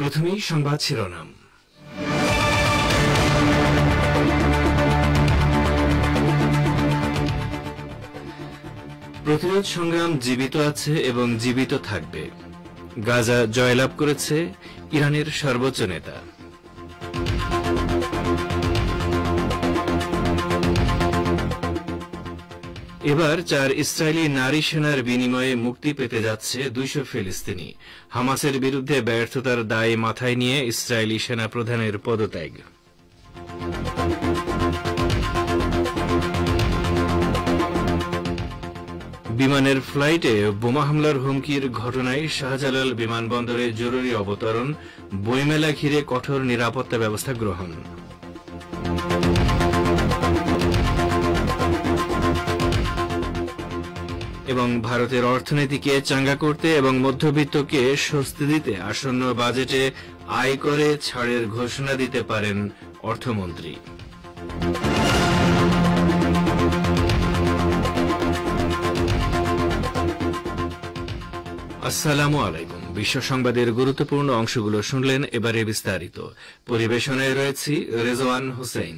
প্রথমেই সংবাদ শিরোনাম। প্রতিরোধ সংগ্রাম জীবিত আছে এবং জীবিত থাকবে। গাজা জয়লাভ করেছে ইরানের সর্বোচ্চ নেতা। এবার 4 ইসরায়েলি নারী সেনার বিনিময়ে মুক্তি পেতে যাচ্ছে 200 ফিলিস্তিনি। হামাসের বিরুদ্ধে ব্যর্থতার দায় মাথায় নিয়ে ইসরায়েলি সেনা প্রধানের পদত্যাগ। বিমানের ফ্লাইটে বোমা হামলার হুমকির ঘটনায় শাহজালাল বিমানবন্দরে জরুরি অবতরণ, বইমেলা ঘিরে কঠোর নিরাপত্তা ব্যবস্থা গ্রহণ। এবং ভারতের অর্থনীতিকে চাঙ্গা করতে এবং মধ্যবিত্তকে স্বস্তি দিতে আসন্ন বাজেটে আয়করে ছাড়ের ঘোষণা দিতে পারেন অর্থমন্ত্রী। আসসালামু আলাইকুম। বিশ্ব সংবাদের গুরুত্বপূর্ণ অংশগুলো শুনলেন, এবারে বিস্তারিত। পরিবেশনায় রয়েছি রেজওয়ান হোসেন।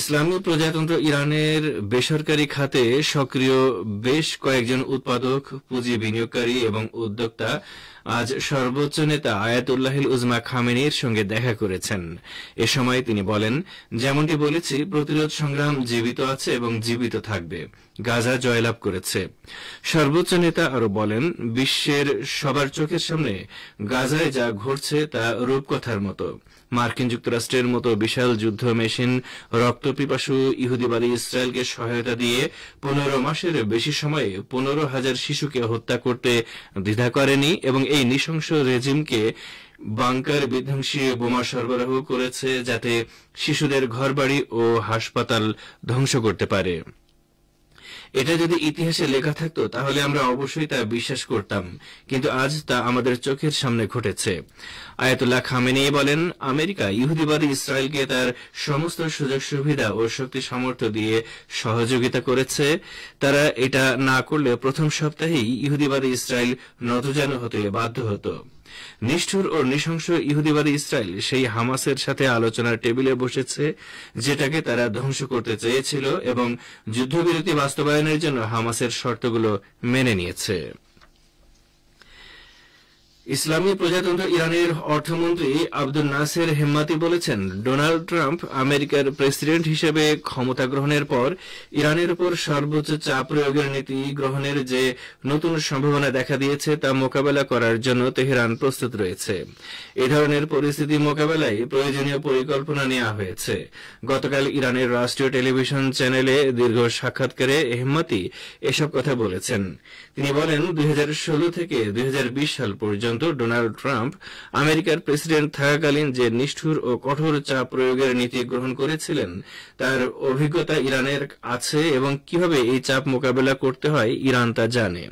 ইসলামী প্রজাতন্ত্র ইরানের বেসরকারি খাতে সক্রিয় বেশ কয়েকজন উৎপাদক, পুঁজি বিনিয়োগকারী এবং উদ্যোক্তা আজ সর্বোচ্চ নেতা আয়াতুল্লাহিল উজমা খামেনির সঙ্গে দেখা করেছেন। এ সময় তিনি বলেন, যেমনটি বলেছি, প্রতিরোধ সংগ্রাম জীবিত আছে এবং জীবিত থাকবে। গাজা জয়লাভ করেছে। সর্বোচ্চ নেতা আরো বলেন, বিশ্বের সবার চোখের সামনে গাজায় যা ঘটছে তা রূপকথার মতো। মার্কিন যুক্তরাষ্ট্রের মতো বিশাল যুদ্ধ মেশিন রক্তপিপাসু ইহুদিবাদী ইসরায়েলকে সহায়তা দিয়ে 15 মাসের বেশি সময়ে 15,000 শিশুকে হত্যা করতে দ্বিধা করেনি এবং এই নৃশংস রেজিমকে বাংকার বিধ্বংসী বোমা সরবরাহ করেছে যাতে শিশুদের ঘরবাড়ি ও হাসপাতাল ধ্বংস করতে পারে। এটা যদি ইতিহাসে লেখা থাকতো তাহলে আমরা অবশ্যই তা বিশ্বাস করতাম, কিন্তু আজ তা আমাদের চোখের সামনে ঘটেছে। আয়াতুল্লাহ খামেনি বলেন, আমেরিকা ইহুদিবাদী ইসরায়েলকে তার সমস্ত সুযোগ সুবিধা ও শক্তি সামর্থ্য দিয়ে সহযোগিতা করেছে। তারা এটা না করলে প্রথম সপ্তাহেই ইহুদিবাদী ইসরায়েল নতজানু হতে বাধ্য হতো। নিষ্ঠুর ও নৃশংস ইহুদিবাদী ইসরায়েল সেই হামাসের সাথে আলোচনার টেবিলে বসেছে যেটাকে তারা ধ্বংস করতে চেয়েছিল এবং যুদ্ধবিরতি বাস্তবায়নের জন্য হামাসের শর্তগুলো মেনে নিয়েছে। ইসলামী প্রজাতন্ত্র ইরানের অর্থমন্ত্রী আব্দুল নাসের হেম্মাতি বলেছেন, ডোনাল্ড ট্রাম্প আমেরিকার প্রেসিডেন্ট হিসেবে ক্ষমতা গ্রহণের পর ইরানের উপর সর্বোচ্চ চাপ প্রয়োগের নীতি গ্রহণের যে নতুন সম্ভাবনা দেখা দিয়েছে তা মোকাবেলা করার জন্য তেহরান প্রস্তুত রয়েছে। এ ধরনের পরিস্থিতি মোকাবেলায় প্রয়োজনীয় পরিকল্পনা নেওয়া হয়েছে। গতকাল ইরানের রাষ্ট্রীয় টেলিভিশন চ্যানেলে দীর্ঘ সাক্ষাৎকারে হেম্মাতি এসব কথা বলেছেন। তিনি বলেন, 2016 থেকে 2020 সাল পর্যন্ত ডোনাল্ড ট্রাম্প আমেরিকার প্রেসিডেন্ট থাকাকালীন যে নিষ্ঠুর ও কঠোর চাপ প্রয়োগের নীতি গ্রহণ করেছিলেন তার অভিজ্ঞতা ইরানের আছে এবং কিভাবে এই চাপ মোকাবেলা করতে হয় ইরান তা জানে।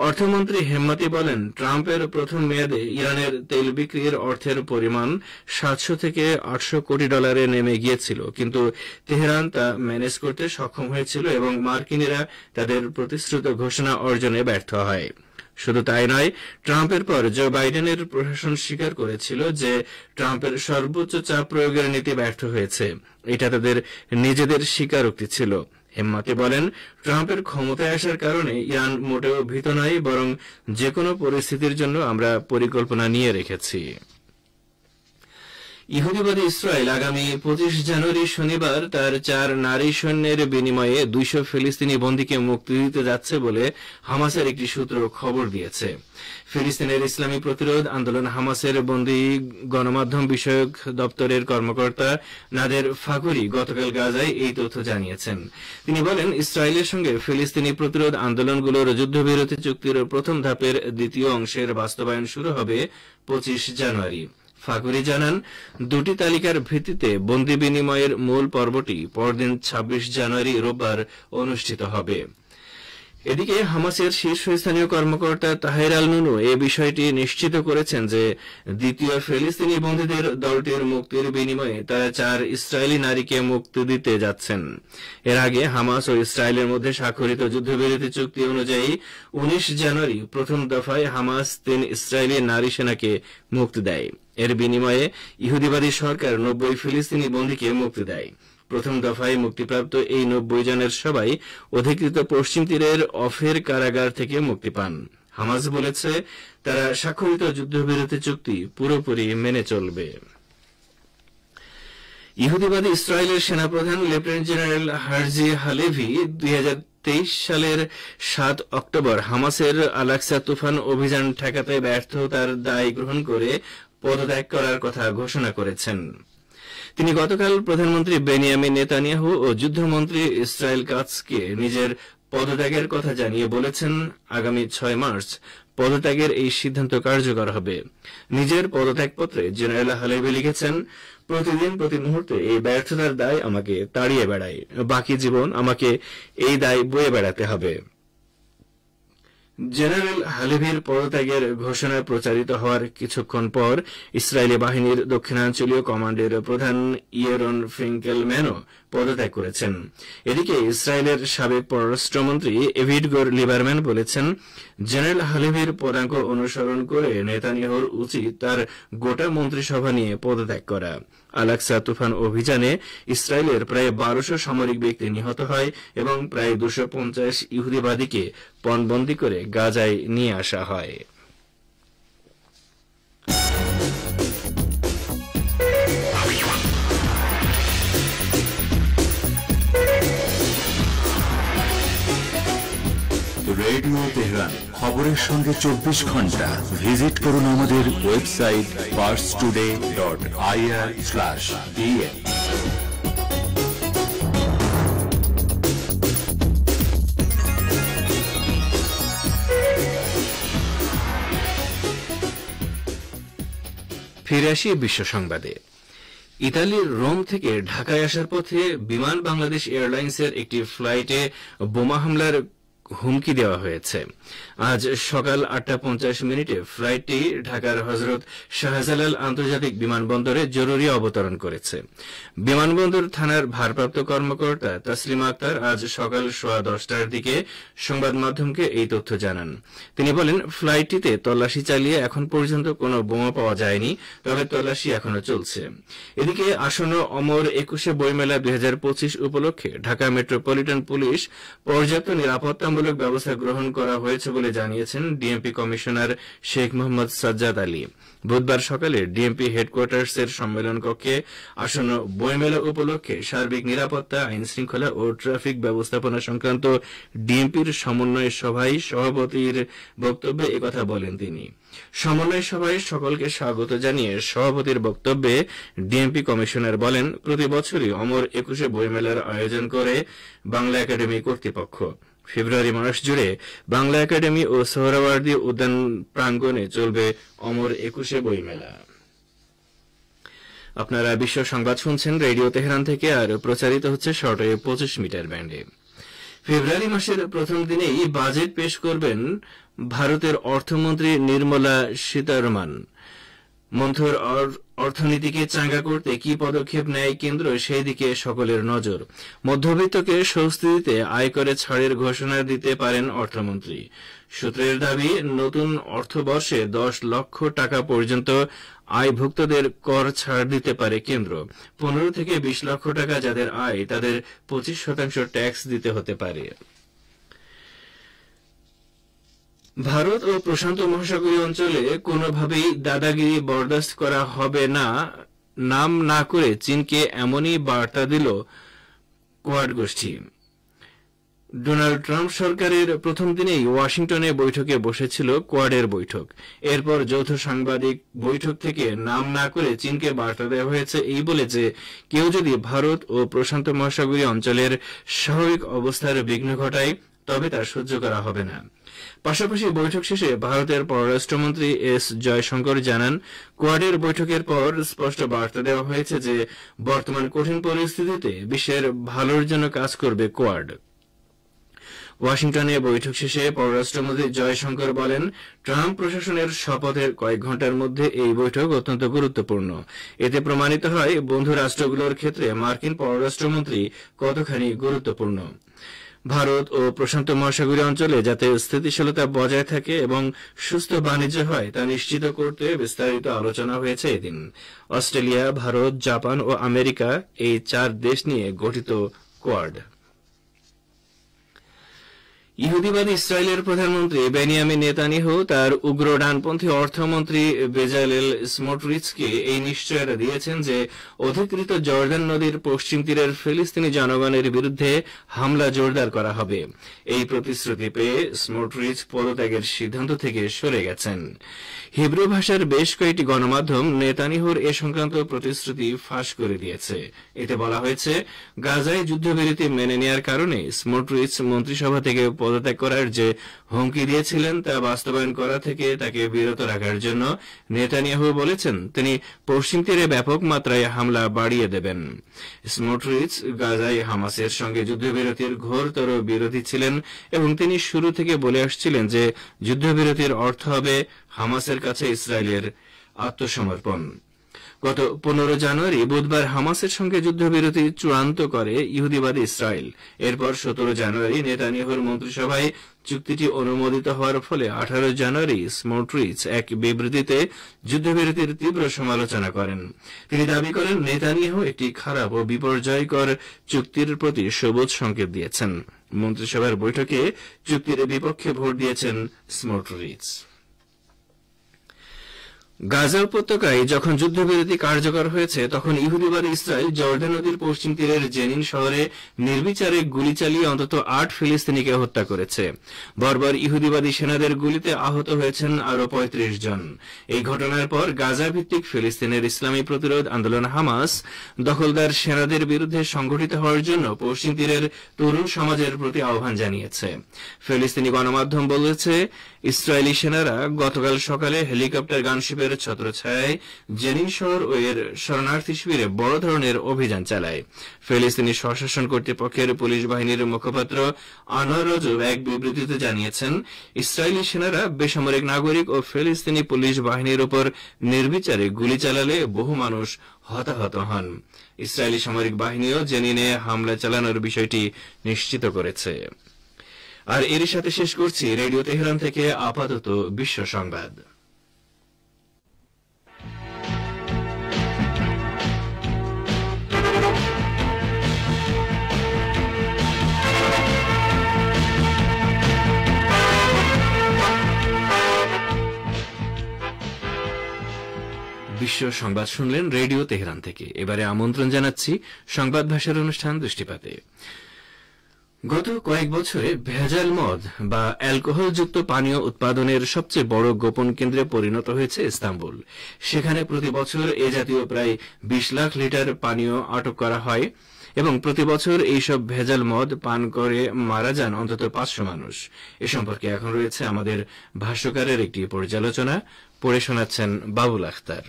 অর্থমন্ত্রী হেম্মাতি বলেন, ট্রাম্পের প্রথম মেয়াদে ইরানের তেল বিক্রির অর্থের পরিমাণ 700 থেকে 800 কোটি ডলারে নেমে গিয়েছিল, কিন্তু তেহরান তা ম্যানেজ করতে সক্ষম হয়েছিল এবং মার্কিনিরা তাদের প্রতিশ্রুত ঘোষণা অর্জনে ব্যর্থ হয়। শুধু তাই নয়, ট্রাম্পের পর জো বাইডেনের প্রশাসন স্বীকার করেছিল যে ট্রাম্পের সর্বোচ্চ চাপ প্রয়োগের নীতি ব্যর্থ হয়েছে। এটা তাদের নিজেদের স্বীকারোক্তি ছিল। হেম্মাতি বলেন, ট্রাম্পের ক্ষমতায় আসার কারণে ইরান মোটেও ভীত নয়, বরং যে কোনো পরিস্থিতির জন্য আমরা পরিকল্পনা নিয়ে রেখেছি। ইহুদিবাদী ইসরায়েল আগামী 25 জানুয়ারি শনিবার তার 4 নারী সৈন্যের বিনিময়ে 200 ফিলিস্তিনি বন্দীকে মুক্তি দিতে যাচ্ছে বলে হামাসের একটি সূত্র খবর দিয়েছে। ফিলিস্তিনের ইসলামী প্রতিরোধ আন্দোলন হামাসের বন্দী গণমাধ্যম বিষয়ক দপ্তরের কর্মকর্তা নাদের ফাকুরি গতকাল গাজায় এই তথ্য জানিয়েছেন। তিনি বলেন, ইসরায়েলের সঙ্গে ফিলিস্তিনি প্রতিরোধ আন্দোলনগুলোর যুদ্ধবিরতি চুক্তির প্রথম ধাপের দ্বিতীয় অংশের বাস্তবায়ন শুরু হবে 25 জানুয়ারি। ফাকুরি জানান, দুটি তালিকার ভিত্তিতে বন্দী বিনিময়ের মূল পর্বটি পরদিন 26 জানুয়ারি রোববার অনুষ্ঠিত হবে। এদিকে হামাসের শীর্ষস্থানীয় কর্মকর্তা তাহের আল নুনু এ বিষয়টি নিশ্চিত করেছেন যে দ্বিতীয় ফিলিস্তিনি বন্দীদের দলটির মুক্তির বিনিময়ে তারা 4 ইসরায়েলি নারীকে মুক্তি দিতে যাচ্ছেন। এর আগে হামাস ও ইসরায়েলের মধ্যে স্বাক্ষরিত যুদ্ধবিরতি চুক্তি অনুযায়ী 19 জানুয়ারি প্রথম দফায় হামাস 3 ইসরায়েলি নারী সেনাকে মুক্তি দেয়। এর বিনিময়ে ইহুদিবাদী সরকার 90 ফিলিস্তিনি বন্দীকে মুক্তি দেয়। প্রথম দফায় মুক্তিপ্রাপ্ত এই 90 জনের সবাই অধিকৃত পশ্চিম তীরের অফের কারাগার থেকে মুক্তি পান। হামাস বলেছে তারা স্বাক্ষরিত যুদ্ধবিরতি চুক্তি পুরোপুরি মেনে চলবে। ইহুদিবাদী ইসরায়েলের সেনাপ্রধান লেফটেন্যান্ট জেনারেল হার্জি হালেভি 2023 সালের 7 অক্টোবর হামাসের আল-আকসা তুফান অভিযান ঠেকাতে ব্যর্থতার দায় গ্রহণ করে পদত্যাগ করার কথা ঘোষণা করেছেন। তিনি গতকাল প্রধানমন্ত্রী বেনিয়ামিন নেতানিয়াহু ও যুদ্ধমন্ত্রী ইসরায়েল কাৎজকে নিজের পদত্যাগের কথা জানিয়ে বলেছেন, আগামী 6 মার্চ পদত্যাগের এই সিদ্ধান্ত কার্যকর হবে। নিজের পদত্যাগপত্রে জেনারেল হালেভি লিখেছেন, প্রতিদিন প্রতি মুহূর্তে এই ব্যর্থতার দায় আমাকে তাড়িয়ে বেড়ায়। বাকি জীবন আমাকে এই দায় বয়ে বেড়াতে হবে। জেনারেল হালেভির পদত্যাগের ঘোষণা প্রচারিত হওয়ার কিছুক্ষণ পর ইসরায়েলি বাহিনীর দক্ষিণাঞ্চলীয় কমান্ডের প্রধান ইয়েরন ফিঙ্কেলম্যানও পদত্যাগ করেছেন। এদিকে ইসরায়েলের সাবেক পররাষ্ট্রমন্ত্রী এভিডগর লিবারম্যান বলেছেন, জেনারেল হালেভির পদাঙ্ক অনুসরণ করে নেতানিয়াহুর উচিত তার গোটা মন্ত্রিসভা নিয়ে পদত্যাগ করা। আল-আকসা তুফান অভিযানে ইসরায়েলের প্রায় 1200 সামরিক ব্যক্তি নিহত হয় এবং প্রায় 250 ইহুদিবাদীকে পণবন্দী করে গাজায় নিয়ে আসা হয়। রেডিও তেহরান, খবরের সঙ্গে 24 ঘন্টা। ভিজিট করুন আমাদের ওয়েবসাইট parstoday.ir/dn। ফিরে আসি বিশ্ব সংবাদে। ইতালির রোম থেকে ঢাকায় আসার পথে বিমান বাংলাদেশ এয়ারলাইন্সের একটি ফ্লাইটে বোমা হামলার হুমকি দেওয়া হয়েছে। আজ সকাল 8:50 ফ্লাইটটি ঢাকার হজরত শাহজালাল আন্তর্জাতিক বিমানবন্দরে জরুরি অবতরণ করেছে। বিমানবন্দর থানার ভারপ্রাপ্ত কর্মকর্তা তাসলিমা আক্তার আজ সকাল 10:15টার দিকে সংবাদ মাধ্যমকে এই তথ্য জানান। তিনি বলেন, ফ্লাইটটিতে তল্লাশি চালিয়ে এখন পর্যন্ত কোনো বোমা পাওয়া যায়নি, তবে তল্লাশি এখনো চলছে। এদিকে আসন্ন অমর 21শে বইমেলা 2025 উপলক্ষে ঢাকা মেট্রোপলিটন পুলিশ পর্যাপ্ত নিরাপত্তামূলক ব্যবস্থা গ্রহণ করা হয়েছে বলে জানিয়েছেন ডিএমপি কমিশনার শেখ মোহাম্মদ সাজ্জাদ আলী। বুধবার সকালে ডিএমপি হেডকোয়ার্টার্সের সম্মেলন কক্ষে আসন্ন বইমেলা উপলক্ষে সার্বিক নিরাপত্তা, আইন শৃঙ্খলা ও ট্রাফিক ব্যবস্থাপনা সংক্রান্ত ডিএমপির সমন্বয় সভায় সভাপতির বক্তব্যে একথা বলেন তিনি। সমন্বয় সভায় সকলকে স্বাগত জানিয়ে সভাপতির বক্তব্যে ডিএমপি কমিশনার বলেন, প্রতি বছরই অমর 21শে বইমেলার আয়োজন করে বাংলা একাডেমি কর্তৃপক্ষ। ফেব্রুয়ারি মাস জুড়ে বাংলা একাডেমি ও সোহরাওয়ার্দী উদ্যান প্রাঙ্গণে চলবে অমর 21শে বইমেলা। আপনারা বিশ্ব সংবাদ শুনছেন রেডিও তেহরান থেকে, আর প্রচারিত হচ্ছে শর্টওয়েভ 25 মিটার ব্যান্ডে। ফেব্রুয়ারি মাসের প্রথম দিনেই বাজেট পেশ করবেন ভারতের অর্থমন্ত্রী নির্মলা সীতারমণ। মন্থর অর্থনীতিকে চাঙ্গা করতে কি পদক্ষেপ নেয় কেন্দ্র, সেই দিকে সকলের নজর। মধ্যবিত্তকে স্বস্তি দিতে আয়করে ছাড়ের ঘোষণা দিতে পারেন অর্থমন্ত্রী। সূত্রের দাবি, নতুন অর্থবর্ষে 10 লক্ষ টাকা পর্যন্ত আয়ভুক্তদের কর ছাড় দিতে পারে কেন্দ্র। 15 থেকে 20 লক্ষ টাকা যাদের আয়, তাদের 25% ট্যাক্স দিতে হতে পারে। ভারত ও প্রশান্ত মহাসাগরীয় অঞ্চলে কোনোভাবেই দাদাগিরি বরদাস্ত করা হবে না নাম না করে চীনকে এমনই বার্তা দিল কোয়াড গোষ্ঠী। ডোনাল্ড ট্রাম্প সরকারের প্রথম দিনেই ওয়াশিংটনে বৈঠকে বসেছিল কোয়াডের বৈঠক। এরপর যৌথ সাংবাদিক বৈঠক থেকে নাম না করে চীনকে বার্তা দেওয়া হয়েছে এই বলে যে কেউ যদি ভারত ও প্রশান্ত মহাসাগরীয় অঞ্চলের স্বাভাবিক অবস্থার বিঘ্ন ঘটায় তবে তা সহ্য করা হবে না। পাশাপাশি বৈঠক শেষে ভারতের পররাষ্ট্রমন্ত্রী এস জয়শঙ্কর জানান, কোয়াডের বৈঠকের পর স্পষ্ট বার্তা দেওয়া হয়েছে যে বর্তমান কঠিন পরিস্থিতিতে বিশ্বের ভালোর জন্য কাজ করবে কোয়াড। ওয়াশিংটনে বৈঠক শেষে পররাষ্ট্রমন্ত্রী জয়শঙ্কর বলেন, ট্রাম্প প্রশাসনের শপথের কয়েক ঘণ্টার মধ্যে এই বৈঠক অত্যন্ত গুরুত্বপূর্ণ। এতে প্রমাণিত হয় বন্ধু রাষ্ট্রগুলোর ক্ষেত্রে মার্কিন পররাষ্ট্রমন্ত্রী কতখানি গুরুত্বপূর্ণ। ভারত ও প্রশান্ত মহাসাগরীয় অঞ্চলে যাতে স্থিতিশীলতা বজায় থাকে এবং সুস্থ বাণিজ্য হয় তা নিশ্চিত করতে বিস্তারিত আলোচনা হয়েছে এদিন। অস্ট্রেলিয়া, ভারত, জাপান ও আমেরিকা এই 4 দেশ নিয়ে গঠিত কোয়াড। ইহুদিবাদী ইসরায়েলের প্রধানমন্ত্রী বেনিয়ামিন নেতানিয়াহু তার উগ্র ডানপন্থী অর্থমন্ত্রী বেজালেল স্মোটরিচকে এই নিশ্চয়তা দিয়েছেন যে অধিকৃত জর্দান নদীর পশ্চিম তীরের ফিলিস্তিনি জনগণের বিরুদ্ধে হামলা জোরদার করা হবে। এই প্রতিশ্রুতি পেয়ে স্মোটরিচ পদত্যাগের সিদ্ধান্ত থেকে সরে গেছেন। হিব্রু ভাষার বেশ কয়েকটি গণমাধ্যম নেতানিয়াহুর এ সংক্রান্ত প্রতিশ্রুতি ফাঁস করে দিয়েছে। এতে বলা হয়েছে, গাজায় যুদ্ধবিরতি মেনে নেওয়ার কারণে স্মোটরিচ মন্ত্রিসভা থেকে পদত্যাগ করার যে হুমকি দিয়েছিলেন তা বাস্তবায়ন করা থেকে তাকে বিরত রাখার জন্য নেতানিয়াহু বলেছেন তিনি পশ্চিম তীরে ব্যাপক মাত্রায় হামলা বাড়িয়ে দেবেন। স্মোটরিচ গাজায় হামাসের সঙ্গে যুদ্ধবিরতির ঘোরতর বিরোধী ছিলেন এবং তিনি শুরু থেকে বলে আসছিলেন যে যুদ্ধবিরতির অর্থ হবে হামাসের কাছে ইসরায়েলের আত্মসমর্পণ। গত 15 জানুয়ারি বুধবার হামাসের সঙ্গে যুদ্ধবিরতি চূড়ান্ত করে ইহুদিবাদী ইসরায়েল। এরপর 17 জানুয়ারি নেতানিয়াহুর মন্ত্রিসভায় চুক্তিটি অনুমোদিত হওয়ার ফলে 18 জানুয়ারি স্মোটরিচ এক বিবৃতিতে যুদ্ধবিরতির তীব্র সমালোচনা করেন। তিনি দাবি করেন নেতানিয়াহু একটি খারাপ ও বিপর্যয়কর চুক্তির প্রতি সবুজ সংকেত দিয়েছেন। মন্ত্রিসভার বৈঠকে চুক্তির বিপক্ষে ভোট দিয়েছেন স্মোটরিচ। গাজা উপত্যকায় যখন যুদ্ধবিরতি কার্যকর হয়েছে তখন ইহুদিবাদী ইসরায়েল জর্দান নদীর পশ্চিম তীরের জেনিন শহরে নির্বিচারে গুলি চালিয়ে অন্তত 8 ফিলিস্তিনিকে হত্যা করেছে। বর্বর ইহুদিবাদী সেনাদের গুলিতে আহত হয়েছেন আরও 35 জন। এই ঘটনার পর গাজা ভিত্তিক ফিলিস্তিনের ইসলামী প্রতিরোধ আন্দোলন হামাস দখলদার সেনাদের বিরুদ্ধে সংগঠিত হওয়ার জন্য পশ্চিম তীরের তরুণ সমাজের প্রতি আহ্বান জানিয়েছে। ফিলিস্তিনি গণমাধ্যম বলেছে, ইসরায়েলি সেনারা গতকাল সকালে হেলিকপ্টার গানশিপের ছত্রছায়ায় জেনিন শহর ও এর শরণার্থী শিবিরে বড় ধরনের অভিযান চালায়। ফিলিস্তিনি স্বশাসন কর্তৃপক্ষের পুলিশ বাহিনীর মুখপাত্র আনোয়ার রজব এক বিবৃতিতে জানিয়েছেন, ইসরায়েলি সেনারা বেসামরিক নাগরিক ও ফিলিস্তিনি পুলিশ বাহিনীর উপর নির্বিচারে গুলি চালালে বহু মানুষ হতাহত হন। ইসরায়েলি সামরিক বাহিনীও জেনিনে হামলা চালানোর বিষয়টি নিশ্চিত করেছে। আর এরই সাথে শেষ করছি রেডিও তেহরান থেকে আপাতত বিশ্ব সংবাদ। বিশ্ব সংবাদ শুনলেন রেডিও তেহরান থেকে। এবারে আমন্ত্রণ জানাচ্ছি সংবাদ ভাষার অনুষ্ঠান দৃষ্টিপাতে। গত কয়েক বছরে ভেজাল মদ বা অ্যালকোহলযুক্ত পানীয় উৎপাদনের সবচেয়ে বড় গোপন কেন্দ্রে পরিণত হয়েছে ইস্তাম্বুল। সেখানে প্রতি বছর এ জাতীয় প্রায় 20 লাখ লিটার পানীয় আটক করা হয় এবং প্রতি বছর এইসব ভেজাল মদ পান করে মারা যান অন্তত 500 মানুষ। এ সম্পর্কে এখন রয়েছে আমাদের ভাষ্যকারের একটি পর্যালোচনা, পড়ে শোনাচ্ছেন বাবুল আখতার।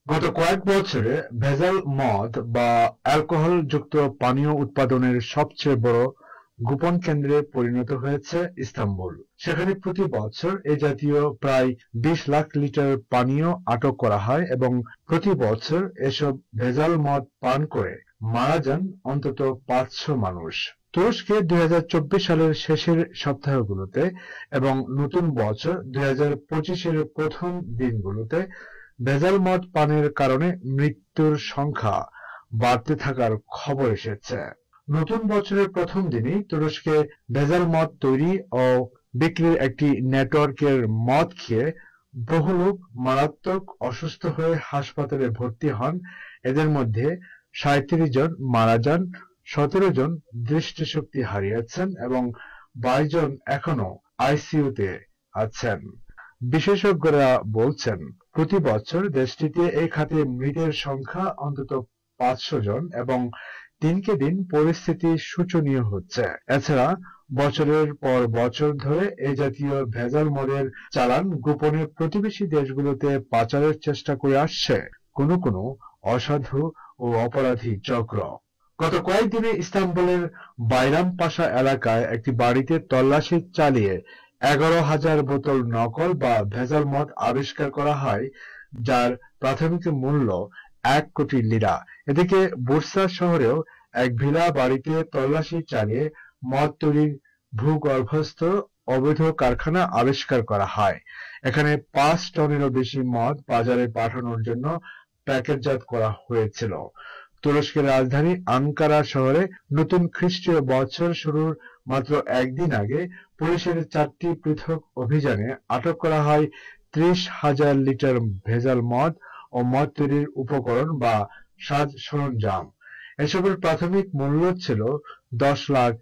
গত কয়েক বছরে ভেজাল মদ বা অ্যালকোহল যুক্ত পানীয় উৎপাদনের সবচেয়ে বড় গোপন কেন্দ্রে পরিণত হয়েছে ইস্তাম্বুল। সেখানে প্রতি বছর এ জাতীয় প্রায় 20 লাখ লিটার পানীয় আটক করা হয় এবং প্রতি বছর এসব ভেজাল মদ পান করে মারা যান অন্তত 500 মানুষ। তুরস্কে 2024 সালের শেষের সপ্তাহগুলোতে এবং নতুন বছর 2025-এর প্রথম দিনগুলোতে ভেজাল মদ পানের কারণে মৃত্যুর সংখ্যা বাড়তে থাকার খবর এসেছে। নতুন বছরের প্রথম দিনই তুরস্কে ভেজাল মদ তৈরি ও বিক্রির একটি নেটওয়ার্কের মদ খেয়ে বহু লোক মারাত্মক অসুস্থ হয়ে হাসপাতালে ভর্তি হন। এদের মধ্যে 37 জন মারা যান, 17 জন দৃষ্টিশক্তি হারিয়েছেন এবং 22 জন এখনো আইসিইউতে আছেন। বিশেষজ্ঞরা বলছেন, প্রতি বছর দেশটিতে এই খাতে মৃতের সংখ্যা অন্তত 500 জন এবং দিনকে দিন পরিস্থিতি শোচনীয় হচ্ছে। এছাড়া বছরের পর বছর ধরে এই জাতীয় ভেজাল মদের চালান গোপনে প্রতিবেশী দেশগুলোতে পাচারের চেষ্টা করে আসছে কোনো কোনো অসাধু ও অপরাধী চক্র। গত কয়েকদিনে ইস্তাম্বুলের বাইরামপাশা এলাকায় একটি বাড়িতে তল্লাশি চালিয়ে 11,000 বোতল নকল বা ভেজাল মদ আবিষ্কার করা হয়, যার প্রাথমিক মূল্য 1 কোটি লিরা। এদিকে বুরসা শহরেও এক ভিলা বাড়িতে তল্লাশি চালিয়ে মদ তৈরির ভূগর্ভস্থ অবৈধ কারখানা আবিষ্কার করা হয়। এখানে 5 টনেরও বেশি মদ বাজারে পাঠানোর জন্য প্যাকেটজাত করা হয়েছিল। তুরস্কের রাজধানী আঙ্কারা শহরে নতুন খ্রিস্টীয় বছর শুরুর মাত্র একদিন আগে পুলিশের 4টি পৃথক অভিযানে আটক করা হয় 30,000 লিটার ভেজাল মদ ও মদ তৈরির উপকরণ বা সাজ সরঞ্জাম। এসবের প্রাথমিক মূল্য ছিল $10 লাখ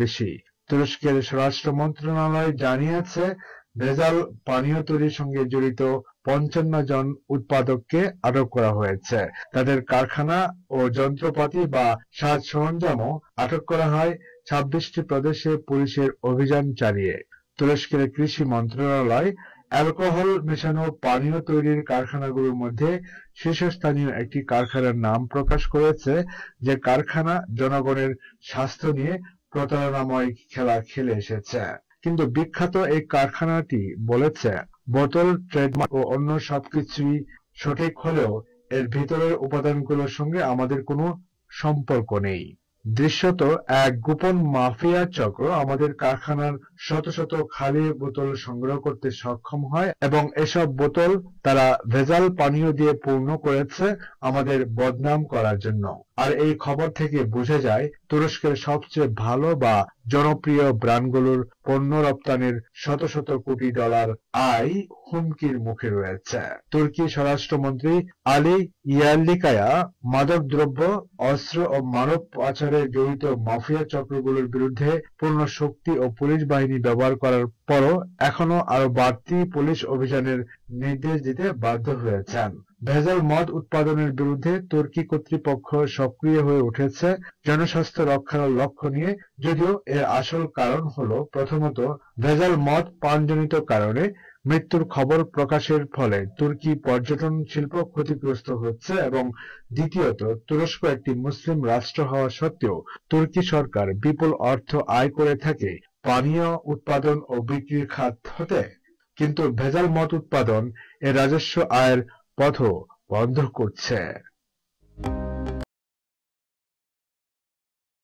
বেশি। তুরস্কের স্বরাষ্ট্র মন্ত্রণালয় জানিয়েছে, ভেজাল পানীয় তৈরির সঙ্গে জড়িত 55 জন উৎপাদককে আটক করা হয়েছে। তাদের কারখানা ও যন্ত্রপাতি বা সাজ সরঞ্জামও আটক করা হয় 26টি প্রদেশে পুলিশের অভিযান চালিয়ে। তুরস্কের কৃষি মন্ত্রণালয় অ্যালকোহল মেশানো পানীয় তৈরির কারখানাগুলোর মধ্যে শীর্ষস্থানীয় একটি কারখানার নাম প্রকাশ করেছে, যে কারখানা জনগণের স্বাস্থ্য নিয়ে প্রতারণাময় খেলা খেলে এসেছে। কিন্তু বিখ্যাত এই কারখানাটি বলেছে, বোতল, ট্রেডমার্ক ও অন্য সবকিছুই সঠিক হলেও এর ভিতরের উপাদানগুলোর সঙ্গে আমাদের কোনো সম্পর্ক নেই। দৃশ্যত এক গোপন মাফিয়া চক্র আমাদের কারখানার শত শত খালি বোতল সংগ্রহ করতে সক্ষম হয় এবং এসব বোতল তারা ভেজাল পানীয় দিয়ে পূর্ণ করেছে আমাদের বদনাম করার জন্য। আর এই খবর থেকে বোঝা যায়, তুরস্কের সবচেয়ে ভালো বা জনপ্রিয় ব্র্যান্ডগুলোর পণ্য রপ্তানির শত শত কোটি ডলার আয় হুমকির মুখে রয়েছে। তুর্কি স্বরাষ্ট্রমন্ত্রী আলী ইয়ারলিকায়া মাদকদ্রব্য, অস্ত্র ও মানব পাচারে জড়িত মাফিয়া চক্রগুলোর বিরুদ্ধে পূর্ণ শক্তি ও পুলিশ বাহিনী ব্যবহার করার পরও এখনো আরো বাড়তি পুলিশ অভিযানের নির্দেশ দিতে বাধ্য হয়েছেন। ভেজাল মদ উৎপাদনের বিরুদ্ধে তুর্কি কর্তৃপক্ষ সক্রিয় হয়ে উঠেছে জনস্বাস্থ্য রক্ষার লক্ষ্য নিয়ে, যদিও এর আসল কারণ হলো প্রথমত ভেজাল মদ পানজনিত কারণে মৃত্যুর খবর প্রকাশের ফলে তুর্কি পর্যটন শিল্প ক্ষতিগ্রস্ত হচ্ছে এবং দ্বিতীয়ত তুরস্ক একটি মুসলিম রাষ্ট্র হওয়া সত্ত্বেও তুর্কি সরকার বিপুল অর্থ আয় করে থাকে পানীয় উৎপাদন ও বিক্রির খাত হতে, কিন্তু ভেজাল মদ উৎপাদন এর রাজস্ব আয়ের পথও বন্ধ করছে।